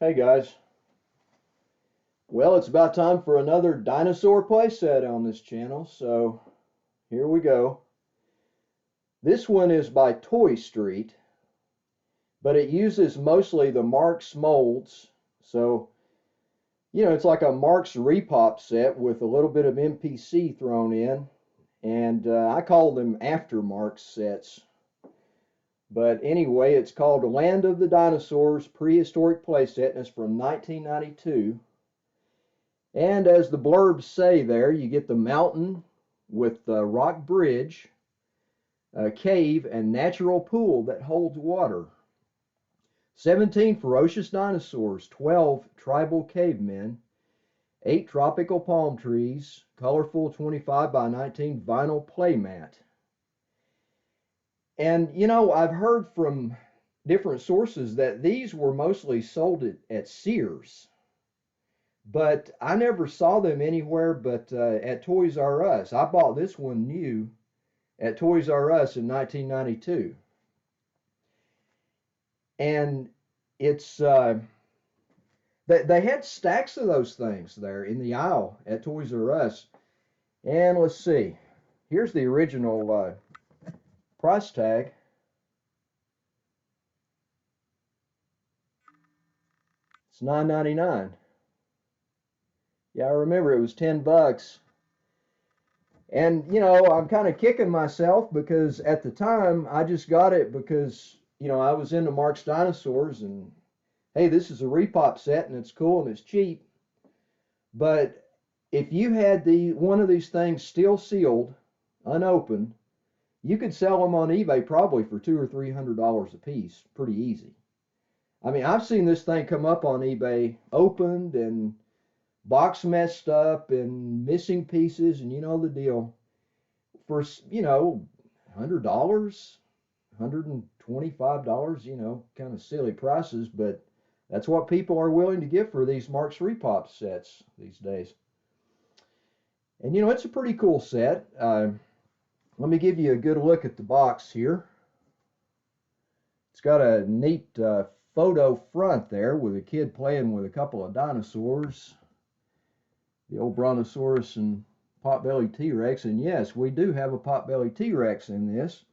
Hey guys, well it's about time for another dinosaur playset on this channel, so here we go. This one is by Toy Street, but it uses mostly the Marx molds, so it's like a Marx repop set with a little bit of MPC thrown in, and I call them AfterMarx sets. But anyway, it's called Land of the Dinosaurs Prehistoric Playset, and it's from 1992. And as the blurbs say there, you get the mountain with the rock bridge, a cave, and natural pool that holds water. 17 ferocious dinosaurs, 12 tribal cavemen, 8 tropical palm trees, colorful 25 by 19 vinyl playmat. And I've heard from different sources that these were mostly sold at Sears. But I never saw them anywhere but at Toys R Us. I bought this one new at Toys R Us in 1992. And it's they had stacks of those things there in the aisle at Toys R Us. And let's see. Here's the original price tag. It's $9.99. Yeah, I remember it was 10 bucks. And, I'm kind of kicking myself because at the time I just got it because, I was into Marx Dinosaurs and, hey, this is a repop set and it's cool and it's cheap. But if you had one of these things still sealed, unopened, you could sell them on eBay probably for $200 or $300 a piece, pretty easy. I mean, I've seen this thing come up on eBay opened and box messed up and missing pieces, and you know the deal. For $100, $125, kind of silly prices, but that's what people are willing to give for these Marx repop sets these days. And it's a pretty cool set. Let me give you a good look at the box here. It's got a neat photo front there with a kid playing with a couple of dinosaurs. The old Brontosaurus and potbelly T-Rex, and yes, we do have a potbelly T-Rex in this,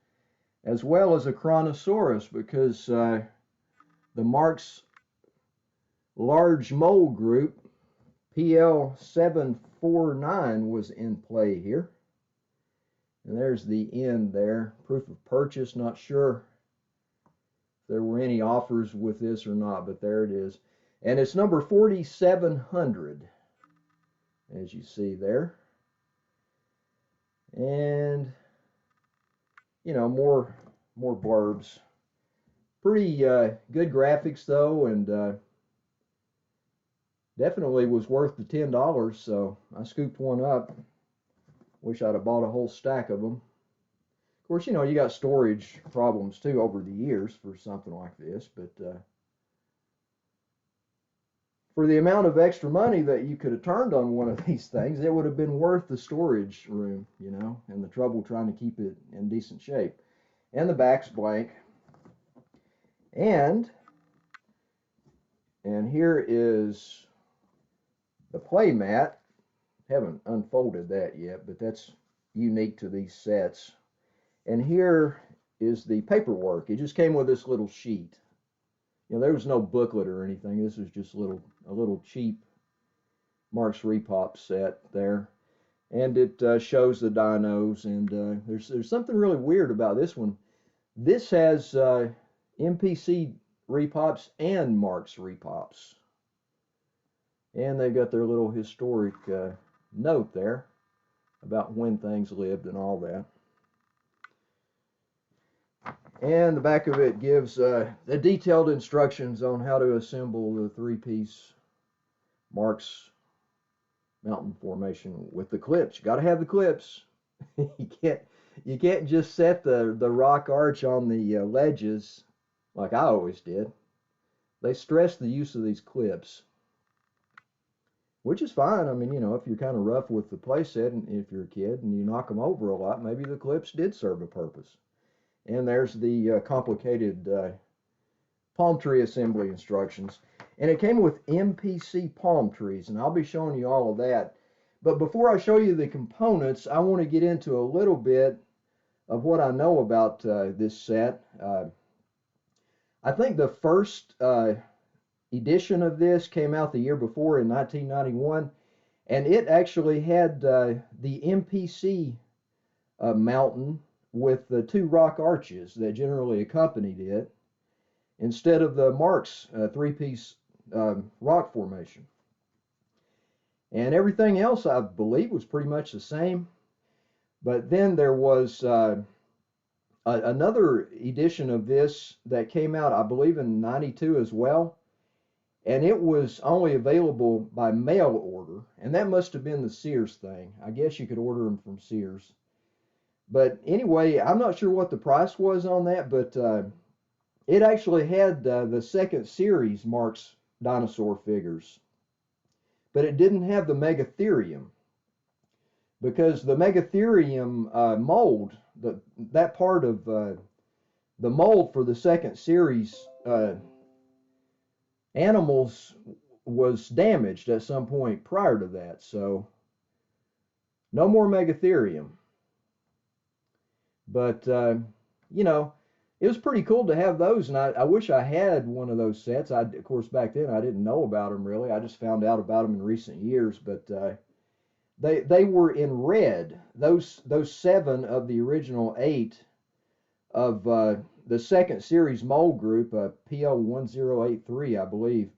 as well as a Chronosaurus, because the Marx large mold group PL749 was in play here. And there's the end there, proof of purchase. Not sure if there were any offers with this or not, but there it is. And it's number 4700. As you see there. And more blurbs. Pretty good graphics though, and definitely was worth the $10, so I scooped one up. Wish I'd have bought a whole stack of them. Of course, you got storage problems too over the years for something like this, but for the amount of extra money that you could have turned on one of these things, it would have been worth the storage room, and the trouble trying to keep it in decent shape. And the back's blank. And here is the playmat. Haven't unfolded that yet, but that's unique to these sets. And here is the paperwork. It just came with this little sheet. There was no booklet or anything. This was just a little cheap Marx repop set there. And it shows the dinos, and there's something really weird about this one. This has MPC repops and Marx repops. And they've got their little historic note there about when things lived and all that. And the back of it gives the detailed instructions on how to assemble the three-piece Marx mountain formation with the clips. You got to have the clips. you can't just set the rock arch on the ledges like I always did. They stress the use of these clips, which is fine. I mean, if you're kind of rough with the playset, and if you're a kid and you knock them over a lot, maybe the clips did serve a purpose. And there's the complicated palm tree assembly instructions. And it came with MPC palm trees, and I'll be showing you all of that. But before I show you the components, I want to get into a little bit of what I know about this set. I think the first edition of this came out the year before in 1991, and it actually had the MPC mountain with the two rock arches that generally accompanied it, instead of the Marx three-piece rock formation. And everything else, I believe, was pretty much the same. But then there was another edition of this that came out, I believe, in '92 as well. And it was only available by mail order. And that must have been the Sears thing. I guess you could order them from Sears. But anyway, I'm not sure what the price was on that, but it actually had the second series Marx dinosaur figures. But it didn't have the Megatherium, because the Megatherium mold, that part of the mold for the second series animals was damaged at some point prior to that. So no more Megatherium. But, you know, it was pretty cool to have those, and I wish I had one of those sets. Of course, back then I didn't know about them really. I just found out about them in recent years. But they were in red. Those 7 of the original 8 of the second series mold group, PL1083, I believe,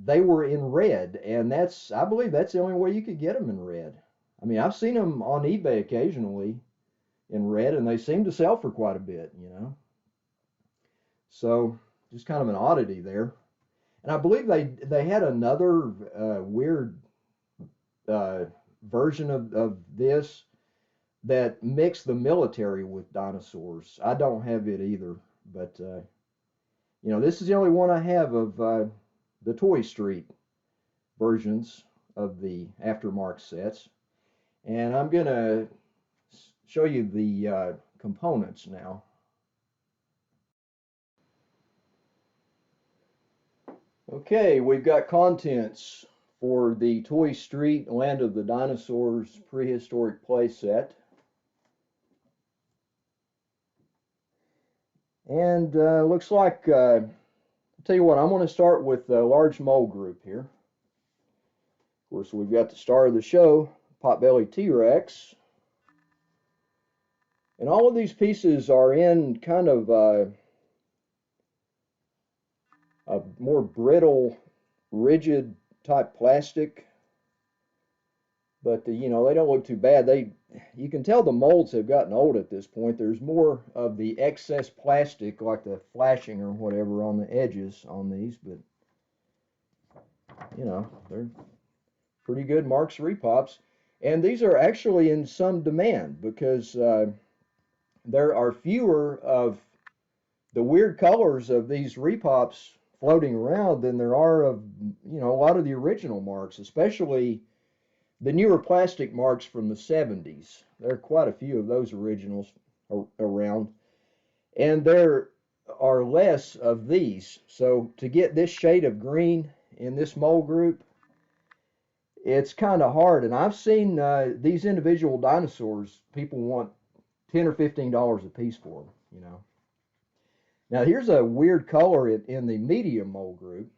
they were in red, and I believe that's the only way you could get them in red. I mean, I've seen them on eBay occasionally in red, and they seem to sell for quite a bit, you know. So just kind of an oddity there. And I believe they had another weird version of this that mixed the military with dinosaurs. I don't have it either, but you know, this is the only one I have of the Toy Street versions of the AfterMarx sets. And I'm gonna show you the components now. Okay, we've got contents for the Toy Street Land of the Dinosaurs Prehistoric playset. And looks like, I'll tell you what, I'm going to start with the large mold group here. Of course, we've got the star of the show, Potbelly T-Rex. And all of these pieces are in kind of a more brittle, rigid type plastic. But you know, they don't look too bad. You can tell the molds have gotten old at this point. There's more of the excess plastic, like the flashing or whatever, on the edges on these. But you know, they're pretty good Marx repops. And these are actually in some demand, because there are fewer of the weird colors of these repops floating around than there are of, you know, a lot of the original Marx, especially the newer plastic Marx from the 70s. There are quite a few of those originals around, and there are less of these. So to get this shade of green in this mold group, it's kind of hard. And I've seen these individual dinosaurs, people want $10 or $15 a piece for them, you know. Now here's a weird color in the medium mold group.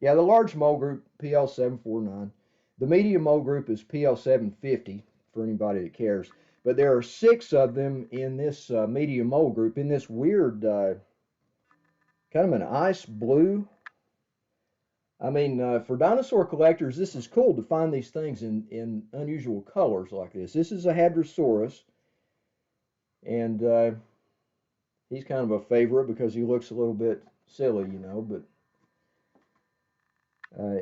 Yeah, the large mold group, PL749. The medium mold group is PL750 for anybody that cares. But there are 6 of them in this medium mold group, in this weird kind of an ice blue. I mean, for dinosaur collectors, this is cool to find these things in unusual colors like this. This is a Hadrosaurus, and he's kind of a favorite because he looks a little bit silly, you know. But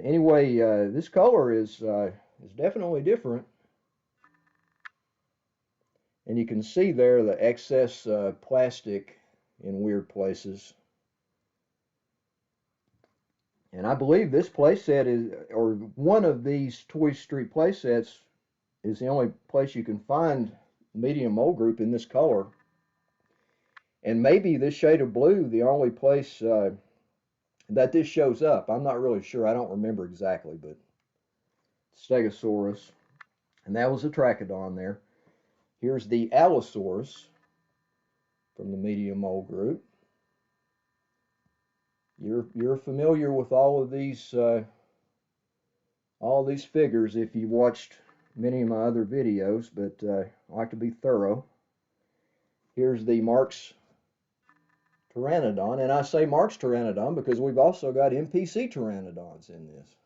anyway, this color is definitely different. And you can see there the excess plastic in weird places. And I believe this playset is, or one of these Toy Street playsets, is the only place you can find medium mold group in this color. And maybe this shade of blue, the only place that this shows up. I'm not really sure. I don't remember exactly, but Stegosaurus. And that was a Trachodon there. Here's the Allosaurus from the medium mole group. You're familiar with all these figures if you watched many of my other videos, but I like to be thorough. Here's the Marx Pteranodon, and I say Marx Pteranodon because we've also got MPC Pteranodons in this,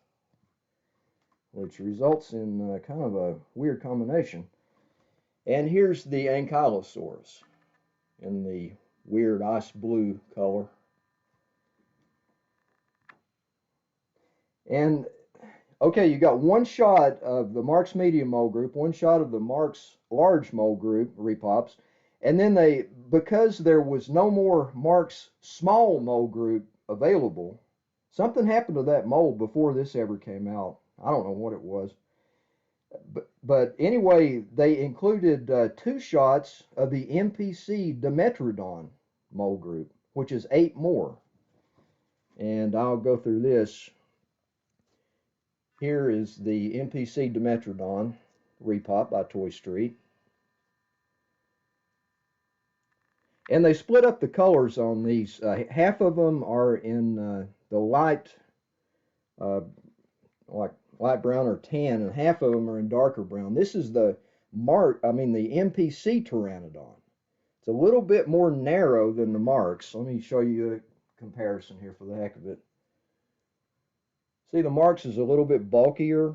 which results in kind of a weird combination. And here's the Ankylosaurus in the weird ice blue color. And okay, you got one shot of the Marx medium mole group, one shot of the Marx large mole group, repops, and then because there was no more Marx small mole group available, something happened to that mold before this ever came out. I don't know what it was. But anyway, they included 2 shots of the MPC Dimetrodon mole group, which is 8 more. And I'll go through this. Here is the MPC Dimetrodon repop by Toy Street. And they split up the colors on these. Half of them are in the light, like light brown or tan, and half of them are in darker brown. This is the MPC Pteranodon. It's a little bit more narrow than the Marx. Let me show you a comparison here for the heck of it. See, the Marx is a little bit bulkier,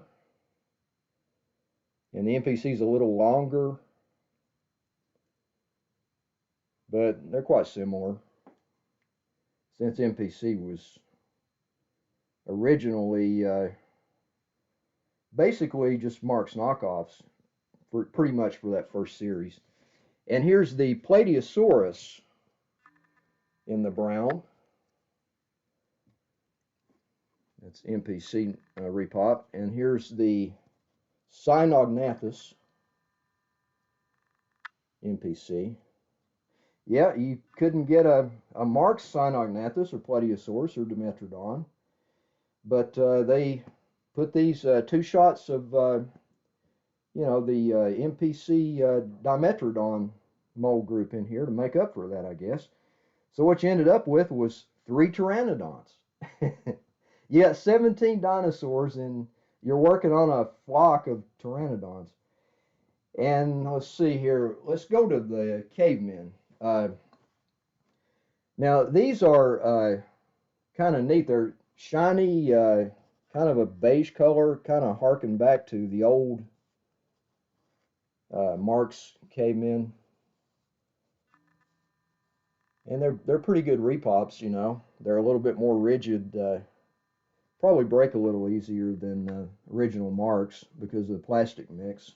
and the MPC is a little longer, but they're quite similar. Since MPC was originally basically just Marx knockoffs pretty much for that first series. And here's the Plateosaurus in the brown. That's MPC repop. And here's the Cynognathus MPC. Yeah, you couldn't get a Marx Cynognathus or Plateosaurus or Dimetrodon, but they put these 2 shots of the MPC Dimetrodon mold group in here to make up for that, I guess. So what you ended up with was 3 Pteranodons. You got 17 dinosaurs, and you're working on a flock of Pteranodons. And let's see here. Let's go to the Cavemen. Now, these are kind of neat. They're shiny, kind of a beige color, kind of harken back to the old Marx Cavemen. And they're pretty good repops, you know. They're a little bit more rigid, probably break a little easier than original Marx because of the plastic mix.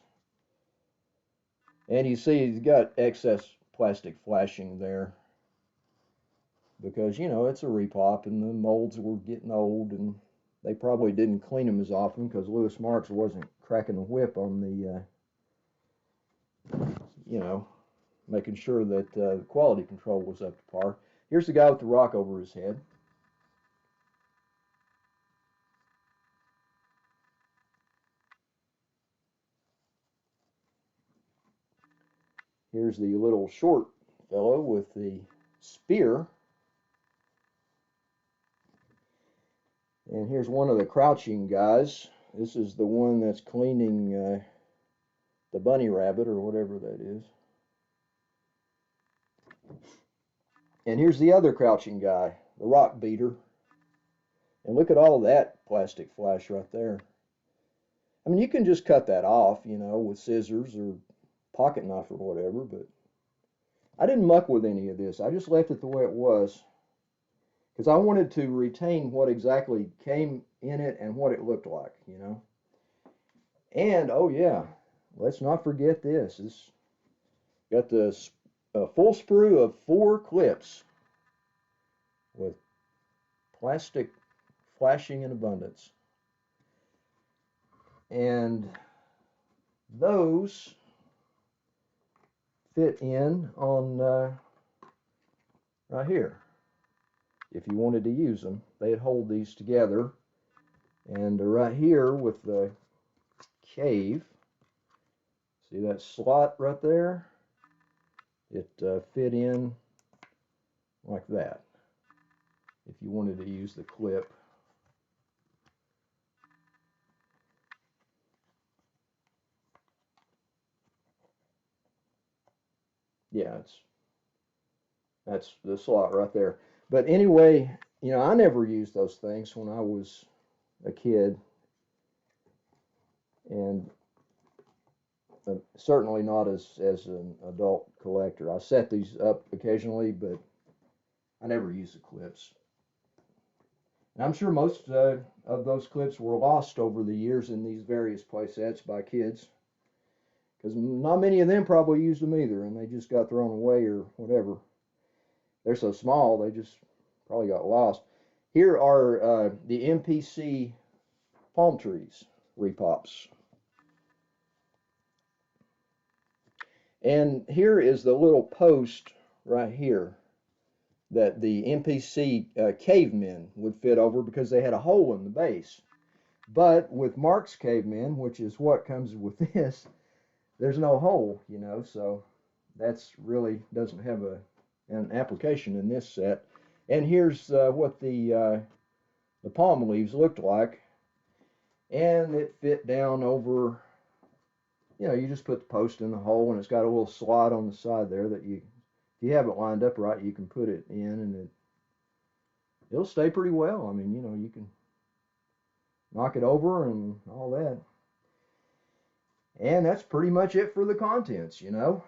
And you see he's got excess plastic flashing there because, you know, it's a repop and the molds were getting old and they probably didn't clean them as often because Louis Marx wasn't cracking the whip on the, you know, making sure that quality control was up to par. Here's the guy with the rock over his head. Here's the little short fellow with the spear. And here's one of the crouching guys. This is the one that's cleaning the bunny rabbit or whatever that is. And here's the other crouching guy, the rock beater. And look at all that plastic flash right there. I mean, you can just cut that off, you know, with scissors or pocket knife or whatever, but I didn't muck with any of this. I just left it the way it was because I wanted to retain what exactly came in it and what it looked like, you know. And, oh yeah, let's not forget this. It's got the full sprue of 4 clips with plastic flashing in abundance. And those fit in on right here. If you wanted to use them, they'd hold these together. And right here with the cave, see that slot right there? It fit in like that if you wanted to use the clip. Yeah, that's the slot right there. But anyway, you know, I never used those things when I was a kid, and certainly not as an adult collector. I set these up occasionally, but I never used the clips. And I'm sure most of those clips were lost over the years in these various play sets by kids, because not many of them probably used them either, and they just got thrown away or whatever. They're so small, they just probably got lost. Here are the MPC palm trees repops. And here is the little post right here that the MPC Cavemen would fit over because they had a hole in the base. But with Marx Cavemen, which is what comes with this, there's no hole, you know, so that's really doesn't have an application in this set. And here's what the palm leaves looked like, and it fit down over. You know, you just put the post in the hole, and it's got a little slot on the side there that if you have it lined up right, you can put it in, and it'll stay pretty well. I mean, you know, you can knock it over and all that. And that's pretty much it for the contents, you know.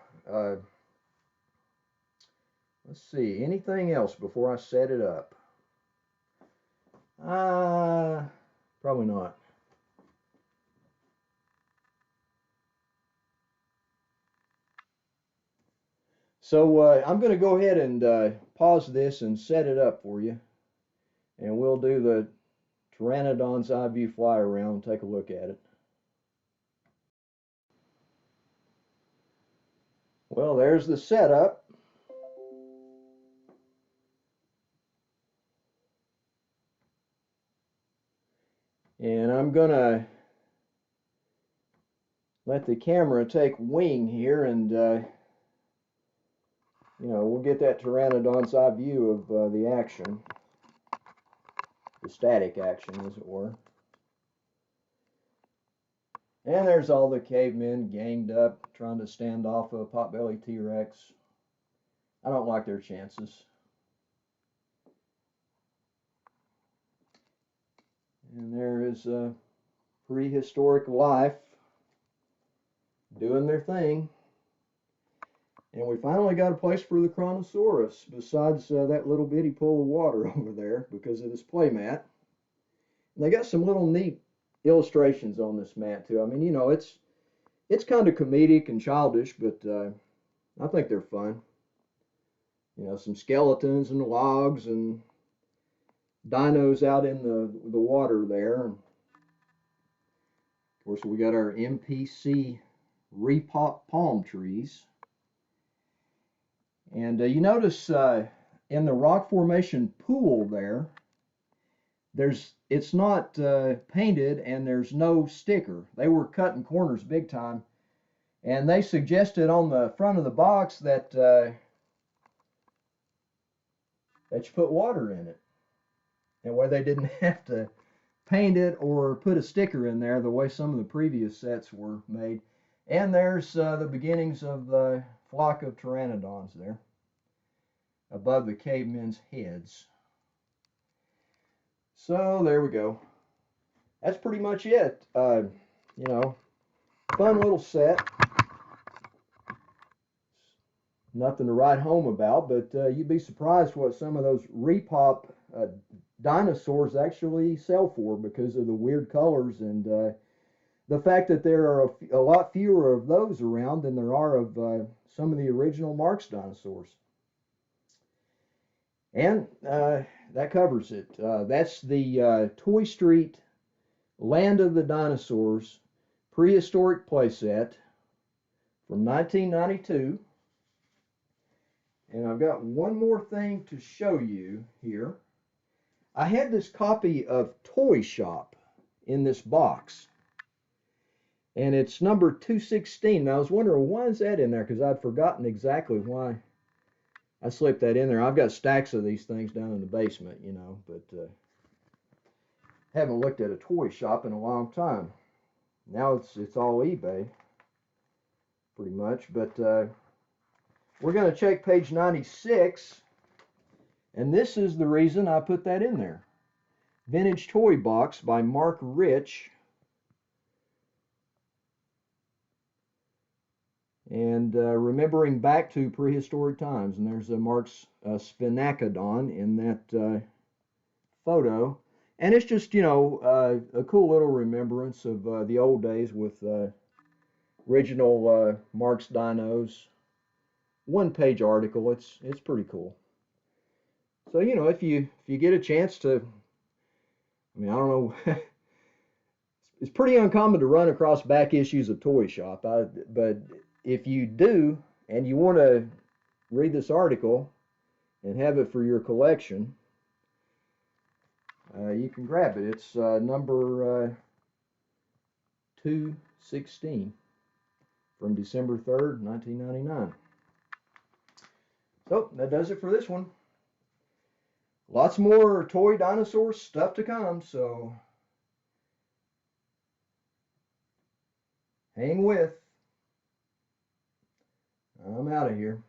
Let's see, anything else before I set it up? Probably not. So I'm going to go ahead and pause this and set it up for you. And we'll do the Pteranodon's eye view fly around and take a look at it. Well, there's the setup. And I'm going to let the camera take wing here, and you know, we'll get that Pteranodon's eye view of the action, the static action, as it were. And there's all the cavemen ganged up, trying to stand off a potbelly T-Rex. I don't like their chances. And there is prehistoric life doing their thing. And we finally got a place for the Chronosaurus, besides that little bitty pool of water over there, because of this playmat. And they got some little neat illustrations on this mat too. I mean, you know, it's kind of comedic and childish, but I think they're fun. You know, some skeletons and logs and dinos out in the water there. And of course, we got our MPC repop palm trees. And you notice in the rock formation pool there, it's not painted, and there's no sticker. They were cutting corners big time, and they suggested on the front of the box that you put water in it, and where they didn't have to paint it or put a sticker in there the way some of the previous sets were made. And there's the beginnings of the flock of pteranodons there above the cavemen's heads. So there we go. That's pretty much it. You know, fun little set. Nothing to write home about, but you'd be surprised what some of those repop dinosaurs actually sell for, because of the weird colors and the fact that there are a lot fewer of those around than there are of some of the original Marx dinosaurs. And that covers it. That's the Toy Street Land of the Dinosaurs Prehistoric playset from 1992. And I've got one more thing to show you here. I had this copy of Toy Shop in this box. And it's number 216. And I was wondering, why is that in there? Because I'd forgotten exactly why I slipped that in there. I've got stacks of these things down in the basement, you know, but haven't looked at a toy shop in a long time. Now it's all eBay, pretty much. But we're going to check page 96, and this is the reason I put that in there. Vintage Toy Box by Mark Rich. And remembering back to prehistoric times, and there's a Marx sphenacodon in that photo, and it's just, you know, a cool little remembrance of the old days with original Marx dinos. One-page article. It's pretty cool. So, you know, if you get a chance to, I mean, I don't know. It's pretty uncommon to run across back issues of Toy Shop, but if you do and you want to read this article and have it for your collection, you can grab it. It's number 216 from December 3rd, 1999. So that does it for this one. Lots more toy dinosaur stuff to come, so hang with. I'm out of here.